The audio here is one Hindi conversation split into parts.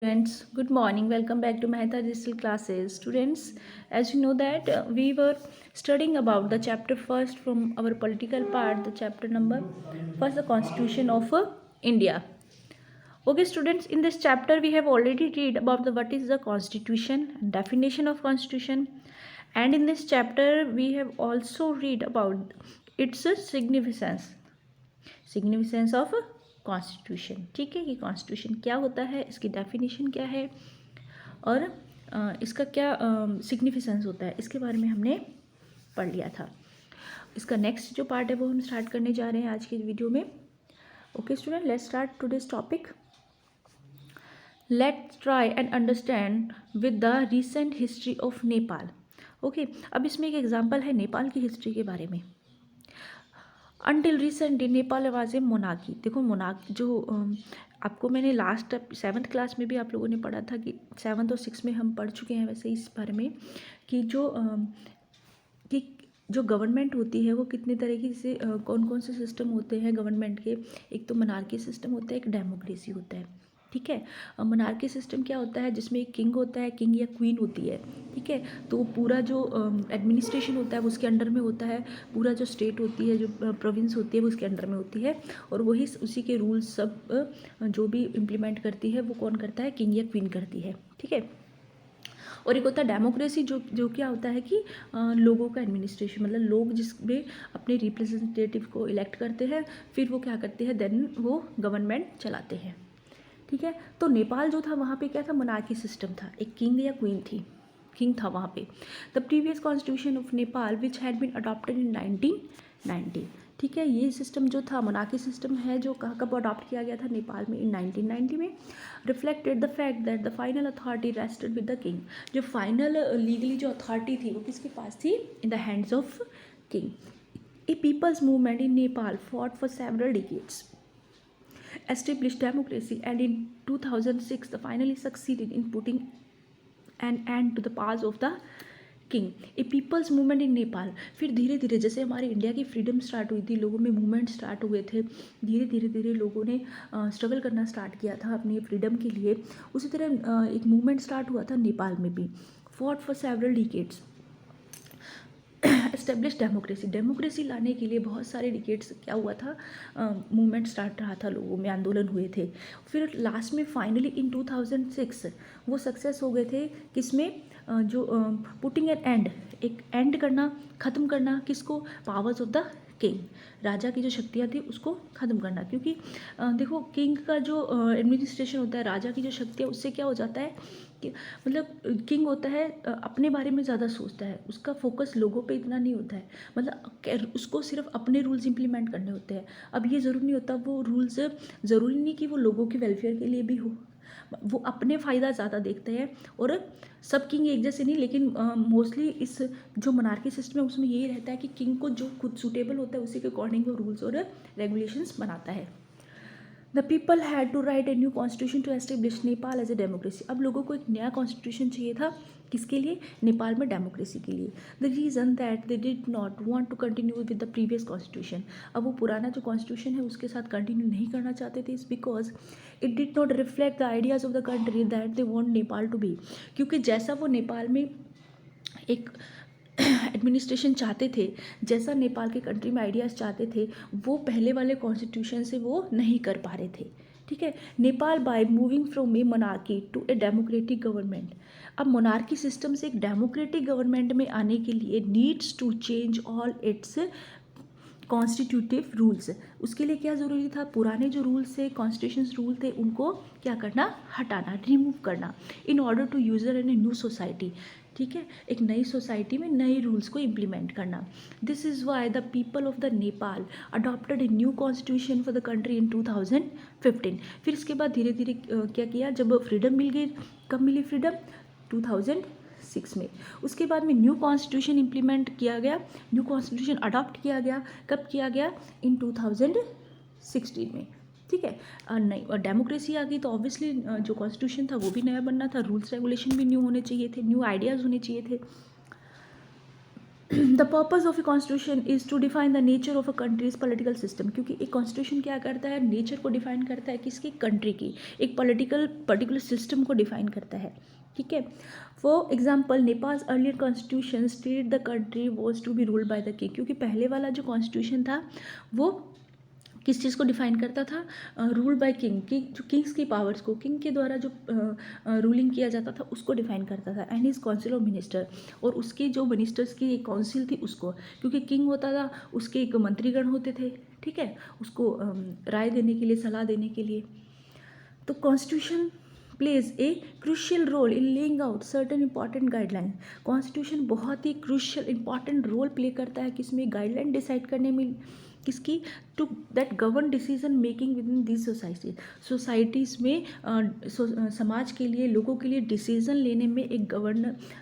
Students, good morning. Welcome back to Mehta Digital Classes. Students, as you know that we were studying about the chapter first from our political part, the chapter number first, the Constitution of India. Okay, students, in this chapter we have already read about the what is the Constitution and definition of Constitution, and in this chapter we have also read about its significance of constitution. ठीक है, कि कॉन्स्टिट्यूशन क्या होता है, इसकी डेफिनेशन क्या है और इसका क्या सिग्निफिकेंस होता है, इसके बारे में हमने पढ़ लिया था. इसका नेक्स्ट जो पार्ट है वो हम स्टार्ट करने जा रहे हैं आज के वीडियो में. Okay student, let's start today's topic. Let's try and understand with the recent history of Nepal. Okay, अब इसमें एक एग्जाम्पल है नेपाल की हिस्ट्री के बारे में. Until recently Nepal was a monarchy. देखो मोनार्क जो आपको मैंने लास्ट 7th क्लास में भी आप लोगों ने पढ़ा था कि 7th और 6th में हम पढ़ चुके हैं वैसे इस बारे में कि जो गवर्नमेंट होती है वो कितने तरीके से कौन कौन से सिस्टम होते हैं गवर्नमेंट के. एक तो मोनार्की सिस्टम होता है, एक डेमोक्रेसी होता है. ठीक है, मोनार्की सिस्टम क्या होता है, जिसमें एक किंग होता है, किंग या क्वीन होती है. ठीक है, तो पूरा जो एडमिनिस्ट्रेशन होता है वो उसके अंडर में होता है. पूरा जो स्टेट होती है, जो प्रोविंस होती है वो उसके अंडर में होती है. और वही उसी के रूल्स सब जो भी इम्प्लीमेंट करती है वो कौन करता है, किंग या क्वीन करती है. ठीक है, और एक होता है डेमोक्रेसी जो क्या होता है कि लोगों का एडमिनिस्ट्रेशन, मतलब लोग जिसमें अपने रिप्रेजेंटेटिव को इलेक्ट करते हैं, फिर वो क्या करते हैं, देन वो गवर्नमेंट चलाते हैं. ठीक है, तो नेपाल जो था वहाँ पे क्या था, मोनार्की सिस्टम था. एक किंग या क्वीन थी, किंग था वहाँ पे. The previous constitution of Nepal which had been adopted in 1990. ठीक है, ये सिस्टम जो था मोनार्की सिस्टम है जो कब अडॉप्ट किया गया था, नेपाल में इन 1990 में. Reflected the fact that the final authority rested with the king. जो फाइनल लीगली जो अथॉरिटी थी वो किसके पास थी, in the hands of king. A people's movement in Nepal fought for several decades, established democracy, and in 2006 they finally succeeded in putting an end to the powers of the king. A people's movement in Nepal. फिर धीरे धीरे जैसे हमारे इंडिया की फ्रीडम स्टार्ट हुई थी, लोगों में मूवमेंट स्टार्ट हुए थे, धीरे धीरे लोगों ने स्ट्रगल करना स्टार्ट किया था अपनी फ्रीडम के लिए, उसी तरह एक मूवमेंट स्टार्ट हुआ था नेपाल में भी. Fought for several decades, establish democracy लाने के लिए बहुत सारे डिकेट्स क्या हुआ था, मूवमेंट स्टार्ट रहा था, लोगों में आंदोलन हुए थे. फिर लास्ट में फाइनली इन 2006 वो सक्सेस हो गए थे. किसमें, जो पुटिंग एन एंड, एक एंड करना, ख़त्म करना, किसको, पावर्स ऑफ द किंग, राजा की जो शक्तियाँ थी उसको ख़त्म करना. क्योंकि देखो किंग का जो एडमिनिस्ट्रेशन होता है, राजा की जो शक्ति है, उससे क्या हो जाता है कि मतलब किंग होता है अपने बारे में ज़्यादा सोचता है, उसका फोकस लोगों पे इतना नहीं होता है, मतलब उसको सिर्फ अपने रूल्स इंप्लीमेंट करने होते हैं. अब ये ज़रूरी नहीं होता, वो रूल्स ज़रूरी नहीं कि वो लोगों के वेलफेयर के लिए भी हो, वो अपने फ़ायदा ज़्यादा देखते हैं. और सब किंग एक जैसे नहीं, लेकिन मोस्टली इस जो मोनार्की सिस्टम है उसमें यही रहता है कि किंग को जो खुद सूटेबल होता है उसी के अकॉर्डिंग वो रूल्स और रेगुलेशंस बनाता है. The people had to write a new constitution to establish Nepal as a democracy. अब लोगों को एक नया कॉन्स्टिट्यूशन चाहिए था, किसके लिए, नेपाल में डेमोक्रेसी के लिए. The reason that they did not want to continue with the previous constitution. अब वो पुराना जो कॉन्स्टिट्यूशन है उसके साथ कंटिन्यू नहीं करना चाहते थे, is because it did not reflect the ideas of the country that they want Nepal to be. क्योंकि जैसा वो नेपाल में एक एडमिनिस्ट्रेशन चाहते थे, जैसा नेपाल के कंट्री में आइडियाज़ चाहते थे, वो पहले वाले कॉन्स्टिट्यूशन से वो नहीं कर पा रहे थे. ठीक है, Nepal by moving from a monarchy to a democratic government. अब मोनार्की सिस्टम से एक डेमोक्रेटिक गवर्नमेंट में आने के लिए needs to change all its constitutive rules. उसके लिए क्या ज़रूरी था, पुराने जो रूल्स थे, कॉन्स्टिट्यूशन रूल थे, उनको क्या करना, हटाना, रिमूव करना, in order to usher in a new society. ठीक है, एक नई सोसाइटी में नए रूल्स को इम्प्लीमेंट करना. This is why the people of the Nepal adopted A new constitution for the country in 2015. फिर इसके बाद धीरे धीरे क्या किया, जब फ्रीडम मिल गई, कब मिली फ्रीडम, 2006 में. उसके बाद में न्यू कॉन्स्टिट्यूशन इम्प्लीमेंट किया गया, न्यू कॉन्स्टिट्यूशन अडॉप्ट किया गया, कब किया गया, इन 2016 में. ठीक है, नहीं, और डेमोक्रेसी आ गई तो ऑब्वियसली जो कॉन्स्टिट्यूशन था वो भी नया बनना था, रूल्स रेगुलेशन भी न्यू होने चाहिए थे, न्यू आइडियाज़ होने चाहिए थे. The purpose of a constitution is to define the nature of a country's political system, क्योंकि एक कॉन्स्टिट्यूशन क्या करता है, नेचर को डिफाइन करता है किसकी, कंट्री की, एक पॉलिटिकल पर्टिकुलर सिस्टम को डिफाइन करता है, ठीक है। For example Nepal's earlier constitution state the country was to be ruled by the king, क्योंकि पहले वाला जो कॉन्स्टिट्यूशन था वो किस चीज़ को डिफाइन करता था, रूल बाय किंग की, जो किंग्स की पावर्स को, किंग के द्वारा जो रूलिंग किया जाता था उसको डिफाइन करता था, and his council of minister, और उसके जो मिनिस्टर्स की एक काउंसिल थी उसको, क्योंकि किंग होता था उसके एक मंत्रीगण होते थे, ठीक है, उसको राय देने के लिए, सलाह देने के लिए। तो constitution plays a crucial role in laying out certain important guideline, constitution बहुत ही क्रूशियल इंपॉर्टेंट रोल प्ले करता है किसमें, गाइडलाइन डिसाइड करने में, किसकी, to that govern decision making within this societies में, समाज के लिए, लोगों के लिए डिसीजन लेने में एक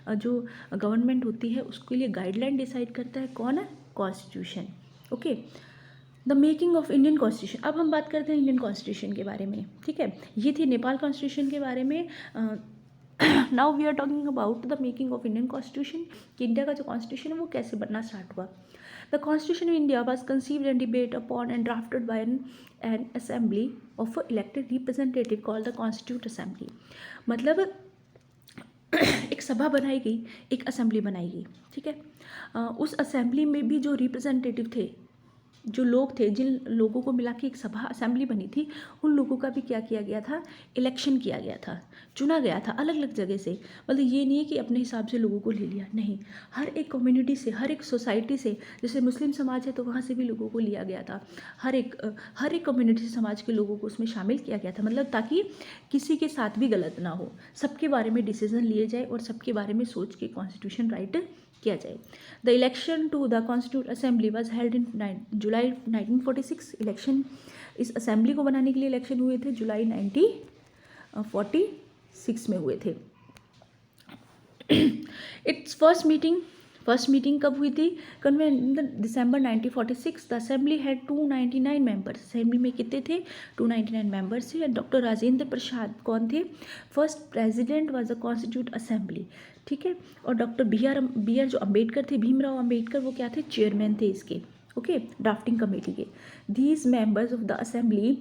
जो गवर्नमेंट होती है उसके लिए गाइडलाइन डिसाइड करता है कौन है, constitution, okay. The making of Indian constitution, अब हम बात करते हैं इंडियन कॉन्स्टिट्यूशन के बारे में, ठीक है, ये थी नेपाल कॉन्स्टिट्यूशन के बारे में। Now we are talking about the making of Indian constitution, कि इंडिया का जो कॉन्स्टिट्यूशन है वो कैसे बनना स्टार्ट हुआ। The constitution of India was conceived and debate upon and drafted by an assembly of elected representative called the constitute assembly, मतलब एक सभा बनाई गई, एक असेंबली बनाई गई, ठीक है। उस असेंबली में भी जो रिप्रेजेंटेटिव थे, जो लोग थे, जिन लोगों को मिला के एक सभा असेंबली बनी थी, उन लोगों का भी क्या किया गया था, इलेक्शन किया गया था, चुना गया था अलग अलग जगह से, मतलब ये नहीं है कि अपने हिसाब से लोगों को ले लिया, नहीं, हर एक कम्युनिटी से, हर एक सोसाइटी से, जैसे मुस्लिम समाज है तो वहाँ से भी लोगों को लिया गया था, हर एक कम्युनिटी समाज के लोगों को उसमें शामिल किया गया था, मतलब ताकि किसी के साथ भी गलत ना हो, सबके बारे में डिसीजन लिए जाए और सबके बारे में सोच के कॉन्स्टिट्यूशन राइट किया जाए। The election to the constitute assembly was held in July 1946, election इस असेंबली को बनाने के लिए इलेक्शन हुए थे जुलाई 1946 में हुए थे। इट्स फर्स्ट मीटिंग कब हुई थी, दिसंबर 1946। The assembly had 299 members, assembly में कितने थे, 299 मेंबर्स थे। डॉक्टर राजेंद्र प्रसाद कौन थे, first president was the constitute assembly, ठीक है। और डॉक्टर बी आर जो अम्बेडकर थे, भीमराव अम्बेडकर, वो क्या थे, चेयरमैन थे इसके, ओके, ड्राफ्टिंग कमेटी के। These members of the assembly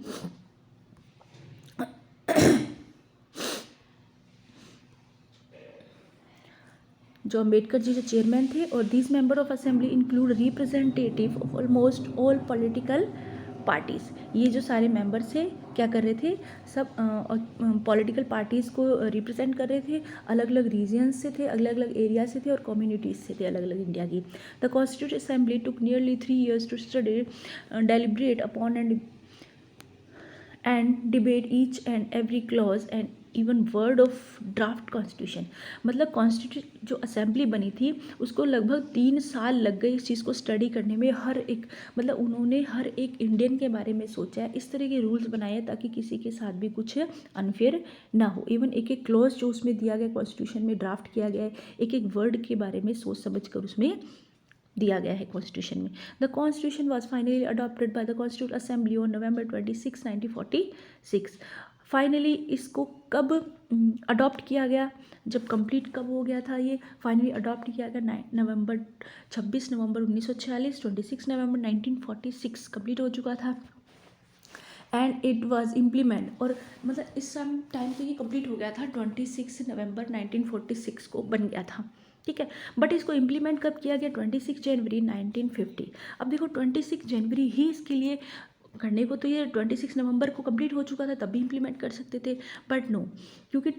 जो अम्बेडकर जी जो चेयरमैन थे, और these member of assembly include representative of almost all political parties, ये जो सारे मेंबर्स थे क्या कर रहे थे, सब पॉलिटिकल पार्टीज़ को रिप्रेजेंट कर रहे थे, अलग अलग रीजन्स से थे, अलग अलग एरिया से थे और कम्युनिटीज़ से थे, अलग अलग इंडिया की। The constitute assembly took nearly 3 years to study, deliberate upon and debate each and every clause and even word of draft constitution, मतलब कॉन्स्टिट्यूट जो असेंबली बनी थी उसको लगभग 3 साल लग गए इस चीज़ को स्टडी करने में, हर एक, मतलब उन्होंने हर एक इंडियन के बारे में सोचा है, इस तरह के रूल्स बनाए हैं ताकि किसी के साथ भी कुछ अनफेयर ना हो। इवन एक एक क्लॉज जो उसमें दिया गया, कॉन्स्टिट्यूशन में ड्राफ्ट किया गया है, एक एक वर्ड के बारे में सोच समझ कर उसमें दिया गया है कॉन्स्टिट्यूशन में। The constitution was finally adopted by the constitute assembly on November 26, 1946। Finally इसको कब अडॉप्ट किया गया, जब कंप्लीट कब हो गया था, ये फाइनली अडॉप्ट किया गया 26 नवंबर 1946, 26 नवंबर 1946 कंप्लीट हो चुका था। एंड इट वॉज इम्प्लीमेंट, और मतलब इस टाइम पे ये कंप्लीट हो गया था, 26 नवंबर 1946 को बन गया था, ठीक है। बट इसको इम्प्लीमेंट कब किया गया, 26 जनवरी 1950। अब देखो 26 जनवरी ही इसके लिए करने को, तो ये 26 नवंबर को कंप्लीट हो चुका था, तब भी इम्प्लीमेंट कर सकते थे, बट नो, क्योंकि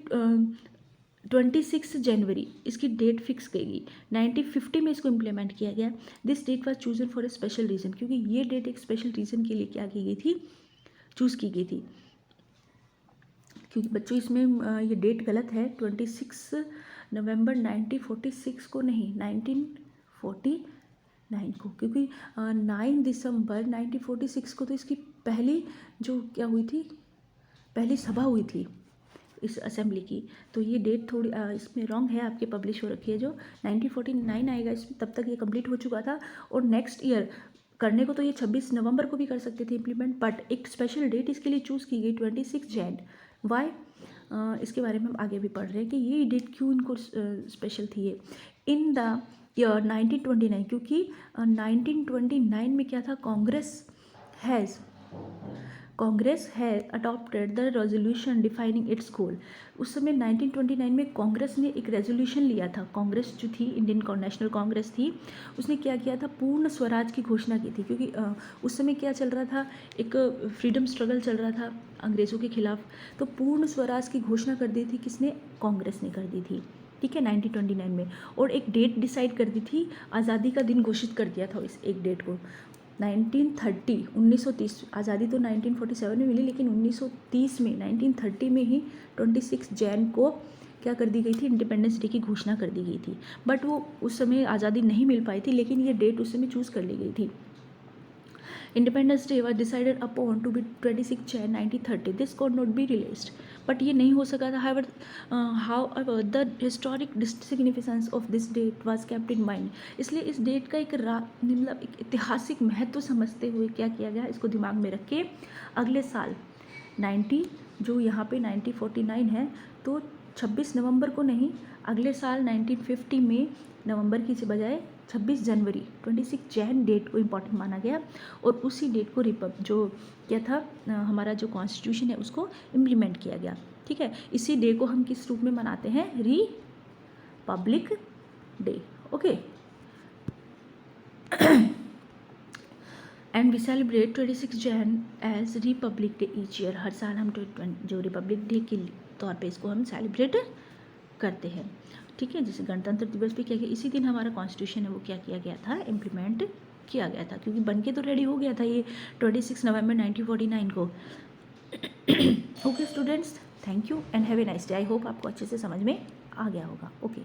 26 जनवरी इसकी डेट फिक्स गई, 1950 में इसको इम्प्लीमेंट किया गया। This date was chosen for a special reason, क्योंकि ये डेट एक स्पेशल रीज़न के लिए क्या की गई थी, चूज़ की गई थी। क्योंकि बच्चों इसमें ये डेट गलत है, 26 नवंबर 1946 को नहीं, 1949 को, क्योंकि 9 दिसंबर 1946 को तो इसकी पहली जो क्या हुई थी, पहली सभा हुई थी इस असेंबली की। तो ये डेट थोड़ी इसमें रॉन्ग है, आपके पब्लिश हो रखी है, जो 1949 आएगा इसमें, तब तक ये कंप्लीट हो चुका था। और नेक्स्ट ईयर करने को तो ये 26 नवंबर को भी कर सकते थे इम्प्लीमेंट, बट एक स्पेशल डेट इसके लिए चूज़ की गई 26 जैन। वाई, इसके बारे में हम आगे भी पढ़ रहे हैं कि ये डेट क्यों इनको स्पेशल थी। ये इन द ईयर 1929, क्योंकि 1929 में क्या था, Congress has adopted the resolution defining its goal. उस समय 1929 में कांग्रेस ने एक रेजोल्यूशन लिया था। कांग्रेस जो थी, इंडियन नेशनल कांग्रेस थी, उसने क्या किया था, पूर्ण स्वराज की घोषणा की थी। क्योंकि उस समय क्या चल रहा था, एक फ्रीडम स्ट्रगल चल रहा था अंग्रेज़ों के खिलाफ। तो पूर्ण स्वराज की घोषणा कर दी थी किसने, कांग्रेस ने कर दी थी, ठीक है, 1929 में। और एक डेट डिसाइड कर दी थी, आज़ादी का दिन घोषित कर दिया था इस एक डेट को, 1930। आज़ादी तो 1947 में मिली, लेकिन 1930 में, 1930 में ही 26 जैन को क्या कर दी गई थी, इंडिपेंडेंस डे की घोषणा कर दी गई थी। बट वो उस समय आज़ादी नहीं मिल पाई थी, लेकिन ये डेट उस समय चूज़ कर ली गई थी। Independence day was decided upon to be 26 Jan 1930। This could not be released, but ये नहीं हो सका था। How the historic significance of this date was kept in mind. इसलिए इस डेट का मतलब एक ऐतिहासिक महत्व समझते हुए क्या किया गया, इसको दिमाग में रख के अगले साल 90, जो यहाँ पे 1949 है, तो 26 नवंबर को नहीं, अगले साल 1950 में नवंबर की बजाय 26 जनवरी 26 जैन डेट को इम्पॉर्टेंट माना गया। और उसी डेट को जो क्या था, हमारा जो कॉन्स्टिट्यूशन है उसको इम्प्लीमेंट किया गया, ठीक है। इसी डे को हम किस रूप में मनाते हैं, republic day, okay. And we celebrate 26 Jan as republic day each year. हर साल हम जो रिपब्लिक डे के तौर पे इसको हम सेलिब्रेट करते हैं, ठीक है। जैसे गणतंत्र दिवस भी क्या किया, इसी दिन हमारा कॉन्स्टिट्यूशन है वो क्या किया गया था, इम्प्लीमेंट किया गया था, क्योंकि बन के तो रेडी हो गया था ये 26 नवंबर 1949 को। Okay students, thank you and have a nice day. I hope आपको अच्छे से समझ में आ गया होगा, ओके।